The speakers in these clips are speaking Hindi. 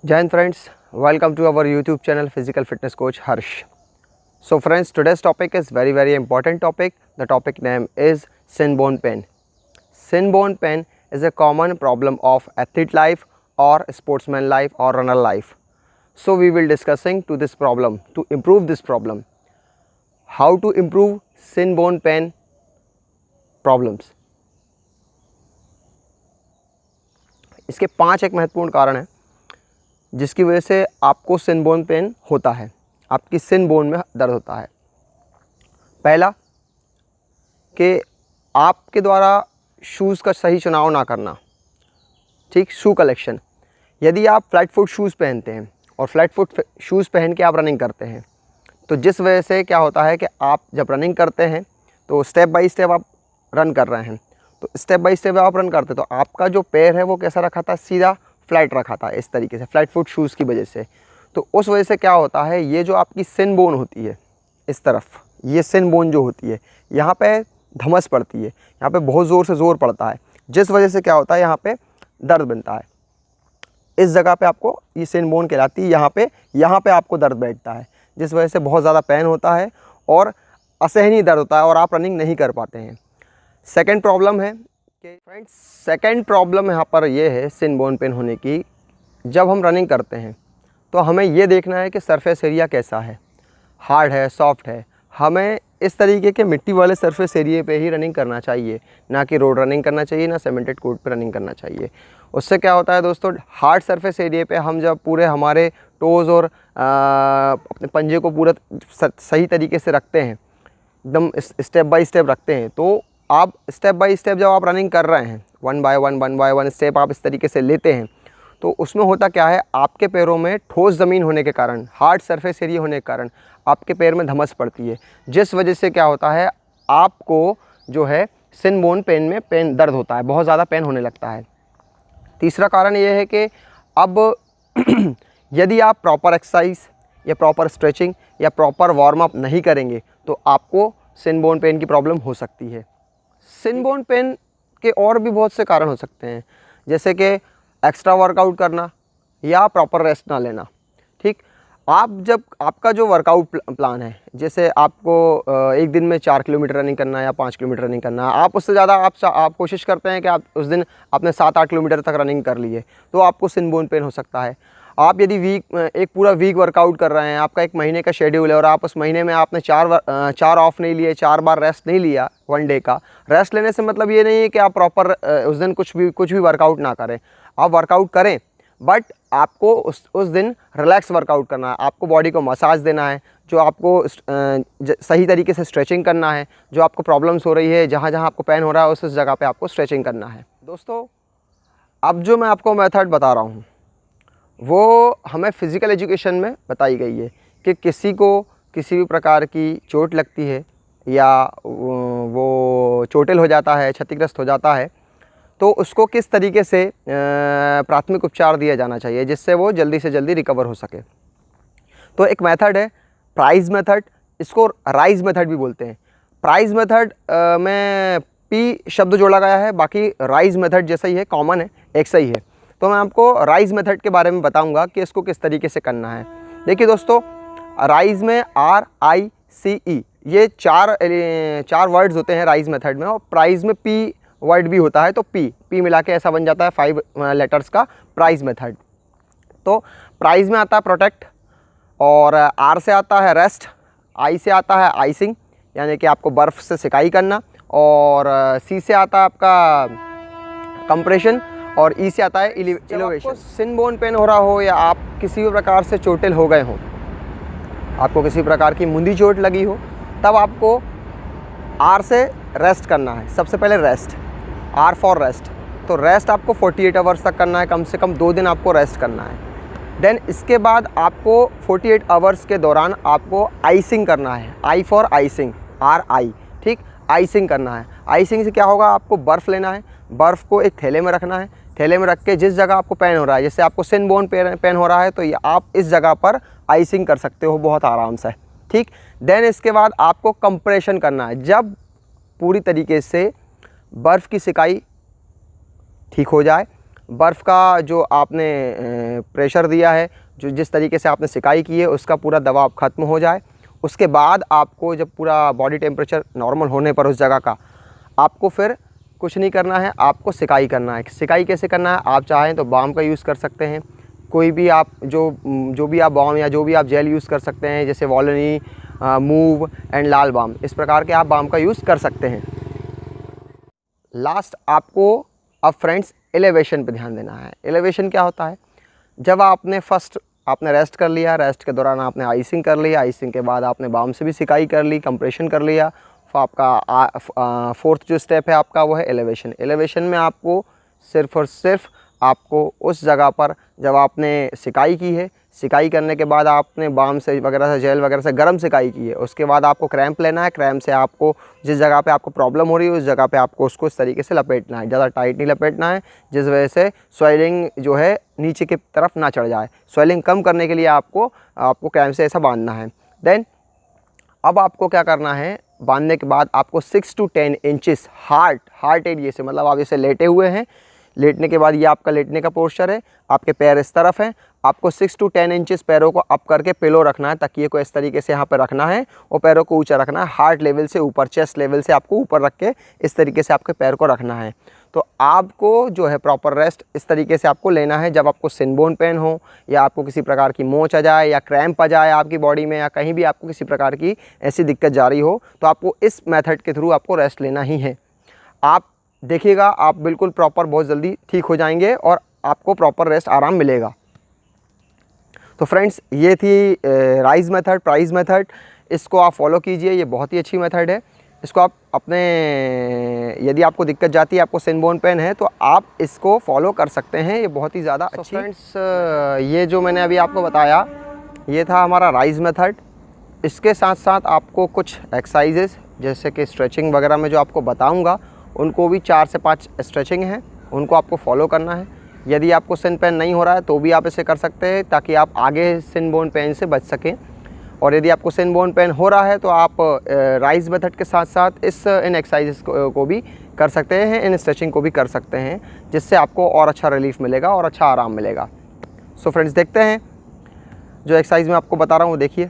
Jai Hind friends, welcome to our YouTube channel Physical Fitness Coach Harsh. So friends, today's topic is very important topic. The topic name is shin bone pain. Shin bone pain is a common problem of athlete life or sportsman life or runner life. So we will discussing to this problem, to improve this problem. How to improve shin bone pain problems. इसके 5 एक महत्वपूर्ण कारण हैं जिसकी वजह से आपको शिन बोन पेन होता है, आपकी शिन बोन में दर्द होता है। पहला कि आपके द्वारा शूज़ का सही चुनाव ना करना। ठीक, शू कलेक्शन। यदि आप फ्लैट फुट शूज़ पहनते हैं और फ्लैट फुट शूज़ पहन के आप रनिंग करते हैं तो जिस वजह से क्या होता है कि आप जब रनिंग करते हैं तो स्टेप बाय स्टेप आप रन कर रहे हैं, तो स्टेप बाय स्टेप आप रन करते तो आपका जो पैर है वो कैसा रखा था, सीधा फ्लैट रखा था इस तरीके से, फ्लैट फुट शूज़ की वजह से। तो उस वजह से क्या होता है, ये जो आपकी शिन बोन होती है इस तरफ, ये शिन बोन जो होती है यहाँ पे धमस पड़ती है, यहाँ पे बहुत ज़ोर से ज़ोर पड़ता है, जिस वजह से क्या होता है यहाँ पे दर्द बनता है। इस जगह पे आपको ये शिन बोन कहलाती है, यहाँ पे आपको दर्द बैठता है, जिस वजह से बहुत ज़्यादा पेन होता है और असहनीय दर्द होता है और आप रनिंग नहीं कर पाते हैं। सेकेंड प्रॉब्लम है कि फ्रेंड्स, सेकेंड प्रॉब्लम यहाँ पर ये है शिन बोन पेन होने की, जब हम रनिंग करते हैं तो हमें ये देखना है कि सरफेस एरिया कैसा है, हार्ड है, सॉफ्ट है। हमें इस तरीके के मिट्टी वाले सरफेस एरिया पे ही रनिंग करना चाहिए, ना कि रोड रनिंग करना चाहिए, ना सीमेंटेड कोर्ट पे रनिंग करना चाहिए। उससे क्या होता है दोस्तों, हार्ड सरफेस एरिया पे हम जब पूरे हमारे टोज़ और अपने पंजे को पूरा सही तरीके से रखते हैं, एकदम स्टेप बाय स्टेप रखते हैं, तो आप स्टेप बाय स्टेप जब आप रनिंग कर रहे हैं, वन बाय वन स्टेप आप इस तरीके से लेते हैं, तो उसमें होता क्या है, आपके पैरों में ठोस ज़मीन होने के कारण, हार्ड सरफेस एरिया होने के कारण आपके पैर में धमस पड़ती है, जिस वजह से क्या होता है, आपको जो है शिन बोन पेन में दर्द होता है, बहुत ज़्यादा पेन होने लगता है। तीसरा कारण ये है कि अब यदि आप प्रॉपर एक्सरसाइज या प्रॉपर स्ट्रेचिंग या प्रॉपर वार्म अप नहीं करेंगे तो आपको शिन बोन पेन की प्रॉब्लम हो सकती है। शिन बोन पेन के और भी बहुत से कारण हो सकते हैं, जैसे कि एक्स्ट्रा वर्कआउट करना या प्रॉपर रेस्ट ना लेना। ठीक, आप जब आपका जो वर्कआउट प्लान है, जैसे आपको एक दिन में 4 किलोमीटर रनिंग करना है या 5 किलोमीटर रनिंग करना है, आप उससे ज़्यादा आप कोशिश करते हैं कि आप उस दिन आपने 7-8 किलोमीटर तक रनिंग कर ली है, तो आपको शिन बोन पेन हो सकता है। आप यदि एक पूरा वीक वर्कआउट कर रहे हैं, आपका एक महीने का शेड्यूल है और आप उस महीने में आपने 4 ऑफ नहीं लिए, 4 बार रेस्ट नहीं लिया, 1 डे का रेस्ट लेने से मतलब ये नहीं है कि आप प्रॉपर उस दिन कुछ भी वर्कआउट ना करें। आप वर्कआउट करें, बट आपको उस दिन रिलैक्स वर्कआउट करना है, आपको बॉडी को मसाज देना है, जो आपको सही तरीके से स्ट्रेचिंग करना है, जो आपको प्रॉब्लम्स हो रही है, जहाँ जहाँ आपको पेन हो रहा है उस जगह पे आपको स्ट्रेचिंग करना है। दोस्तों, अब जो मैं आपको मेथड बता रहा हूँ वो हमें फ़िज़िकल एजुकेशन में बताई गई है कि किसी को किसी भी प्रकार की चोट लगती है या वो चोटिल हो जाता है, क्षतिग्रस्त हो जाता है, तो उसको किस तरीके से प्राथमिक उपचार दिया जाना चाहिए जिससे वो जल्दी से जल्दी रिकवर हो सके। तो एक मेथड है प्राइज मेथड, इसको राइज मेथड भी बोलते हैं। प्राइज मेथड में पी शब्द जोड़ा गया है, बाकी राइज मेथड जैसा ही है, कॉमन है, एक सही है। तो मैं आपको राइज मेथड के बारे में बताऊंगा कि इसको किस तरीके से करना है। देखिए दोस्तों, राइज में RICE ये चार वर्ड्स होते हैं राइज मेथड में, और प्राइज में P वर्ड भी होता है, तो P मिला के ऐसा बन जाता है 5 लेटर्स का प्राइज मेथड। तो प्राइज में आता है प्रोटेक्ट, और R से आता है रेस्ट, I से आता है आइसिंग यानी कि आपको बर्फ़ से सिकाई करना, और C से आता है आपका कंप्रेशन, और E से आता है इलिवेशन। शिन बोन पेन हो रहा हो या आप किसी भी प्रकार से चोटिल हो गए हो, आपको किसी प्रकार की मुंदी चोट लगी हो, तब आपको R से रेस्ट करना है। सबसे पहले रेस्ट, R फॉर रेस्ट। तो रेस्ट आपको 48 आवर्स तक करना है, कम से कम 2 दिन आपको रेस्ट करना है। देन इसके बाद आपको 48 आवर्स के दौरान आपको आइसिंग करना है, I फॉर आइसिंग, RI। ठीक, आइसिंग करना है। आइसिंग से क्या होगा, आपको बर्फ़ लेना है, बर्फ़ को एक थैले में रखना है, थैले में रख के जिस जगह आपको पेन हो रहा है, जैसे आपको शिन बोन पेन हो रहा है, तो ये आप इस जगह पर आइसिंग कर सकते हो बहुत आराम से। ठीक, देन इसके बाद आपको कंप्रेशन करना है। जब पूरी तरीके से बर्फ़ की सिकाई ठीक हो जाए, बर्फ़ का जो आपने प्रेशर दिया है, जो जिस तरीके से आपने सिकाई की है, उसका पूरा दबाव ख़त्म हो जाए। उसके बाद आपको जब पूरा बॉडी टेम्परेचर नॉर्मल होने पर उस जगह का, आपको फिर कुछ नहीं करना है, आपको सिकाई करना है। सिकाई कैसे करना है? आप चाहें तो बाम का यूज़ कर सकते हैं, कोई भी आप जो भी आप बाम या जो भी आप जेल यूज़ कर सकते हैं, जैसे वॉलोनी, मूव एंड लाल बाम, इस प्रकार के आप बाम का यूज़ कर सकते हैं। लास्ट आपको अब फ्रेंड्स एलिवेशन पे ध्यान देना है। एलिवेशन क्या होता है? जब आपने रेस्ट कर लिया, रेस्ट के दौरान आपने आइसिंग कर लिया, आइसिंग के बाद आपने बाम से भी सिकाई कर ली, कंप्रेशन कर लिया, तो आपका फोर्थ जो स्टेप है आपका वो है एलिवेशन। एलिवेशन में आपको सिर्फ़ और सिर्फ आपको उस जगह पर जब आपने सिकाई की है, सिकाई करने के बाद आपने बाम से वगैरह से, जेल वगैरह से गर्म सिकाई की है, उसके बाद आपको क्रैम्प लेना है। क्रैम्प से आपको जिस जगह पे आपको प्रॉब्लम हो रही है उस जगह पे आपको उसको इस तरीके से लपेटना है, ज़्यादा टाइट नहीं लपेटना है, जिस वजह से स्वेलिंग जो है नीचे की तरफ ना चढ़ जाए। स्वेलिंग कम करने के लिए आपको क्रैम्प से ऐसा बांधना है। देन अब आपको क्या करना है, बांधने के बाद आपको 6 to 10 इंचेस हार्ट एरिया से, मतलब आप इसे लेटे हुए हैं, लेटने के बाद ये आपका लेटने का पोस्चर है, आपके पैर इस तरफ हैं, आपको 6 to 10 इंचेस पैरों को अप करके पिलो रखना है, तकिए को इस तरीके से यहाँ पर रखना है और पैरों को ऊंचा रखना है, हार्ट लेवल से ऊपर, चेस्ट लेवल से आपको ऊपर रख के इस तरीके से आपके पैर को रखना है। तो आपको जो है प्रॉपर रेस्ट इस तरीके से आपको लेना है। जब आपको सिन बोन पेन हो या आपको किसी प्रकार की मोच आ जाए या क्रैम्प आ जाए आपकी बॉडी में, या कहीं भी आपको किसी प्रकार की ऐसी दिक्कत जारी हो, तो आपको इस मेथड के थ्रू आपको रेस्ट लेना ही है। आप देखिएगा, आप बिल्कुल प्रॉपर बहुत जल्दी ठीक हो जाएंगे और आपको प्रॉपर रेस्ट आराम मिलेगा। तो फ्रेंड्स, ये थी राइज़ मेथड, प्राइज़ मेथड। इसको आप फॉलो कीजिए, ये बहुत ही अच्छी मेथड है। इसको आप अपने, यदि आपको दिक्कत जाती है, आपको सिन बोन पेन है, तो आप इसको फॉलो कर सकते हैं, ये बहुत ही ज़्यादा अच्छी। फ्रेंड्स, ये जो मैंने अभी आपको बताया, ये था हमारा राइज़ मेथड। इसके साथ साथ आपको कुछ एक्सरसाइजेस जैसे कि स्ट्रेचिंग वगैरह में जो आपको बताऊंगा, उनको भी 4 से 5 स्ट्रेचिंग हैं, उनको आपको फॉलो करना है। यदि आपको सिन पेन नहीं हो रहा है तो भी आप इसे कर सकते हैं, ताकि आप आगे सिन बोन पेन से बच सकें। और यदि आपको सिन बोन पेन हो रहा है तो आप राइज़ मेथड के साथ साथ इन एक्सरसाइजेस को भी कर सकते हैं, इन स्ट्रेचिंग को भी कर सकते हैं, जिससे आपको और अच्छा रिलीफ मिलेगा और अच्छा आराम मिलेगा। सो फ्रेंड्स, देखते हैं जो एक्सरसाइज मैं आपको बता रहा हूँ, देखिए।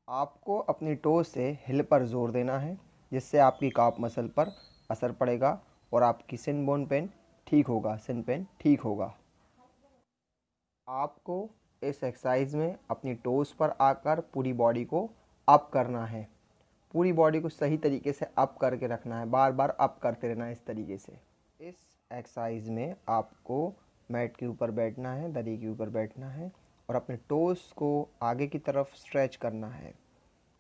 आपको अपनी टो से हिल पर जोर देना है, जिससे आपकी काफ मसल पर असर पड़ेगा और आपकी सिन बोन पेन ठीक होगा, सिन पेन ठीक होगा। आपको इस एक्सरसाइज में अपनी टोस पर आकर पूरी बॉडी को अप करना है, पूरी बॉडी को सही तरीके से अप करके रखना है, बार बार अप करते रहना है इस तरीके से। इस एक्सरसाइज में आपको मैट के ऊपर बैठना है, दरी के ऊपर बैठना है और अपने टोस को आगे की तरफ स्ट्रेच करना है,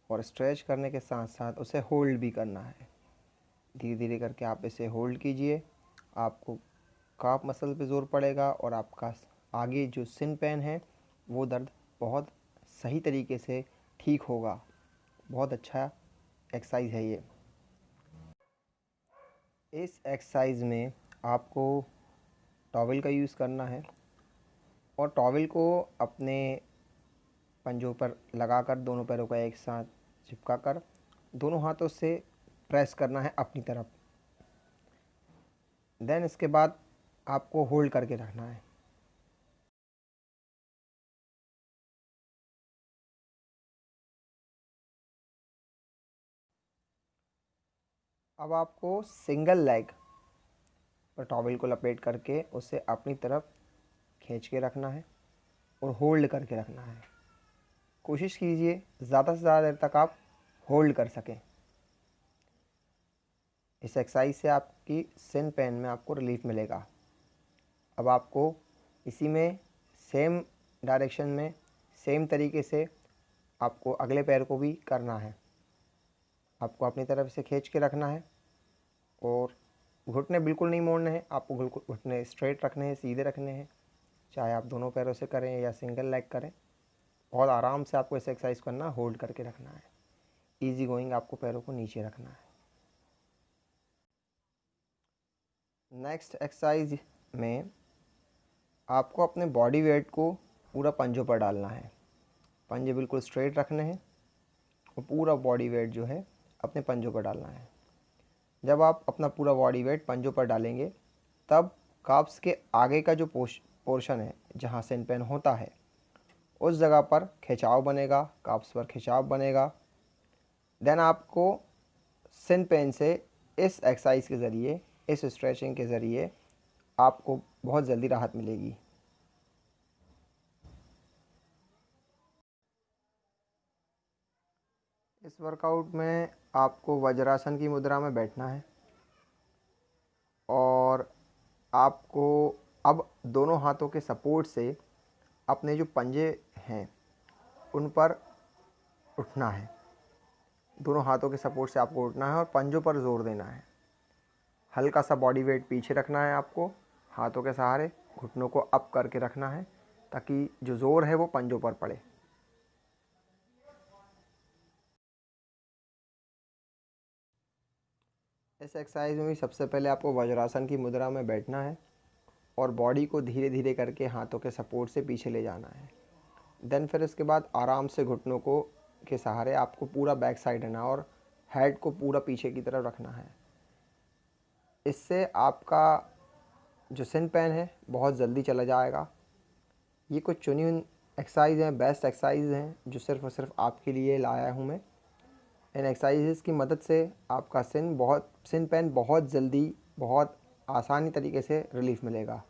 और स्ट्रेच करने के साथ साथ उसे होल्ड भी करना है। धीरे धीरे करके आप इसे होल्ड कीजिए, आपको काफ मसल पे ज़ोर पड़ेगा और आपका आगे जो सिन पेन है वो दर्द बहुत सही तरीके से ठीक होगा। बहुत अच्छा एक्सरसाइज है ये। इस एक्सरसाइज में आपको टॉवल का यूज़ करना है और टॉवल को अपने पंजों पर लगाकर दोनों पैरों को एक साथ चिपकाकर दोनों हाथों से प्रेस करना है अपनी तरफ। देन इसके बाद आपको होल्ड करके रखना है। अब आपको सिंगल लेग पर टॉवल को लपेट करके उसे अपनी तरफ खींच के रखना है और होल्ड करके रखना है। कोशिश कीजिए ज़्यादा से ज़्यादा देर तक आप होल्ड कर सकें। इस एक्सरसाइज से आपकी सिन पेन में आपको रिलीफ मिलेगा। अब आपको इसी में सेम डायरेक्शन में सेम तरीके से आपको अगले पैर को भी करना है। आपको अपनी तरफ से खींच के रखना है और घुटने बिल्कुल नहीं मोड़ने हैं, आपको बिल्कुल घुटने स्ट्रेट रखने हैं, सीधे रखने हैं, चाहे आप दोनों पैरों से करें या सिंगल लेग करें। बहुत आराम से आपको इस एक्सरसाइज करना, होल्ड करके रखना है। इजी गोइंग आपको पैरों को नीचे रखना है। नेक्स्ट एक्सरसाइज में आपको अपने बॉडी वेट को पूरा पंजों पर डालना है। पंजे बिल्कुल स्ट्रेट रखने हैं और पूरा बॉडी वेट जो है अपने पंजों पर डालना है। जब आप अपना पूरा बॉडी वेट पंजों पर डालेंगे तब काफ्स के आगे का जो पोर्शन है जहाँ सिन पेन होता है उस जगह पर खिंचाव बनेगा, काफ्स पर खिंचाव बनेगा। देन आपको सिन पेन से इस एक्सरसाइज के ज़रिए, इस स्ट्रेचिंग के ज़रिए आपको बहुत जल्दी राहत मिलेगी। इस वर्कआउट में आपको वज्रासन की मुद्रा में बैठना है और आपको अब दोनों हाथों के सपोर्ट से अपने जो पंजे हैं उन पर उठना है। दोनों हाथों के सपोर्ट से आपको उठना है और पंजों पर जोर देना है। हल्का सा बॉडी वेट पीछे रखना है आपको, हाथों के सहारे घुटनों को अप करके रखना है ताकि जो ज़ोर है वो पंजों पर पड़े। इस एक्सरसाइज में भी सबसे पहले आपको वज्रासन की मुद्रा में बैठना है और बॉडी को धीरे धीरे करके हाथों के सपोर्ट से पीछे ले जाना है। देन फिर इसके बाद आराम से घुटनों को के सहारे आपको पूरा बैक साइड रहना और हेड को पूरा पीछे की तरफ रखना है। इससे आपका जो सिन पेन है बहुत जल्दी चला जाएगा। ये कुछ चुनी हुई एक्सरसाइज हैं, बेस्ट एक्सरसाइज हैं जो सिर्फ़ और सिर्फ आपके लिए लाया हूँ मैं। इन एक्सरसाइजेस की मदद से आपका सिन पेन बहुत जल्दी, बहुत आसानी तरीके से रिलीफ मिलेगा।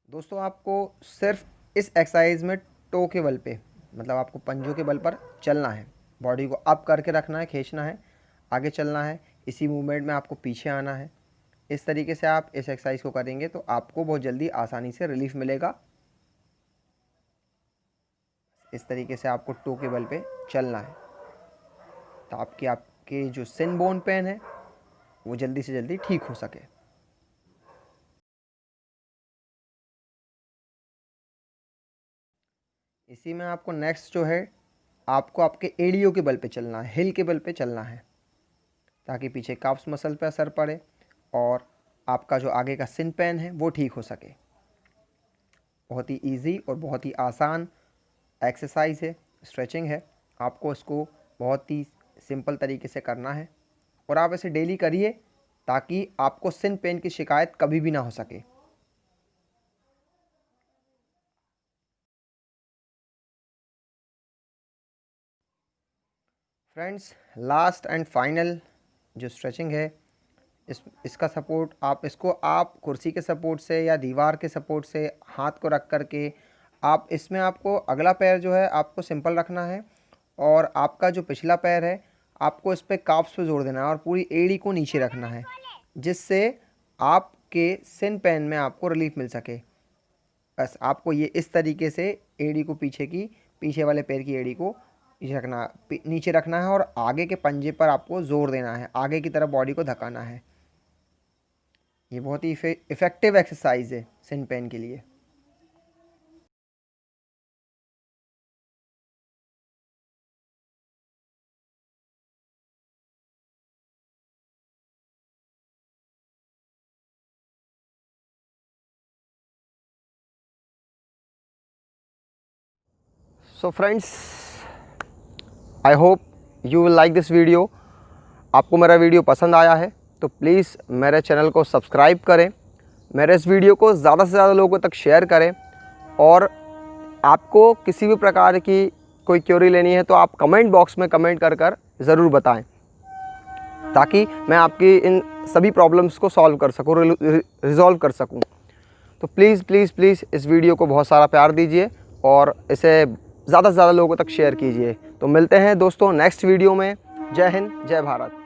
दोस्तों आपको सिर्फ इस एक्सरसाइज में टो के बल पे, मतलब आपको पंजों के बल पर चलना है, बॉडी को अप करके रखना है, खींचना है, आगे चलना है। इसी मूवमेंट में आपको पीछे आना है। इस तरीके से आप इस एक्सरसाइज को करेंगे तो आपको बहुत जल्दी आसानी से रिलीफ मिलेगा। इस तरीके से आपको टो के बल पे चलना है तो आपके जो सिन बोन पेन है वो जल्दी से जल्दी ठीक हो सके। इसी में आपको नेक्स्ट जो है आपको आपके एड़ियों के बल पे चलना है, हिल के बल पे चलना है ताकि पीछे काफ्स मसल पे असर पड़े और आपका जो आगे का सिन पेन है वो ठीक हो सके। बहुत ही इजी और बहुत ही आसान एक्सरसाइज है, स्ट्रेचिंग है। आपको इसको बहुत ही सिंपल तरीके से करना है और आप इसे डेली करिए ताकि आपको सिन पेन की शिकायत कभी भी ना हो सके। फ्रेंड्स, लास्ट एंड फाइनल जो स्ट्रेचिंग है इसका सपोर्ट आप कुर्सी के सपोर्ट से या दीवार के सपोर्ट से हाथ को रख करके आप इसमें आपको अगला पैर जो है आपको सिंपल रखना है और आपका जो पिछला पैर है आपको इस पर काफ्स पे जोर देना है और पूरी एड़ी को नीचे रखना है जिससे आपके सिन पेन में आपको रिलीफ मिल सके। बस आपको ये इस तरीके से एड़ी को पीछे वाले पैर की एड़ी को नीचे रखना है और आगे के पंजे पर आपको जोर देना है, आगे की तरफ बॉडी को धकाना है। ये बहुत ही इफ़ेक्टिव एक्सरसाइज है सिन पेन के लिए। So friends, I hope you will like this video. आपको मेरा वीडियो पसंद आया है तो प्लीज़ मेरे चैनल को सब्सक्राइब करें, मेरे इस वीडियो को ज़्यादा से ज़्यादा लोगों तक शेयर करें और आपको किसी भी प्रकार की कोई क्वेरी लेनी है तो आप कमेंट बॉक्स में कमेंट कर ज़रूर बताएं ताकि मैं आपकी इन सभी प्रॉब्लम्स को सॉल्व कर सकूँ, रिज़ॉल्व कर सकूँ। तो प्लीज़ प्लीज़ प्लीज़ इस वीडियो को बहुत सारा प्यार दीजिए और इसे ज़्यादा से ज़्यादा लोगों तक शेयर कीजिए। तो मिलते हैं दोस्तों नेक्स्ट वीडियो में। जय हिंद, जय भारत।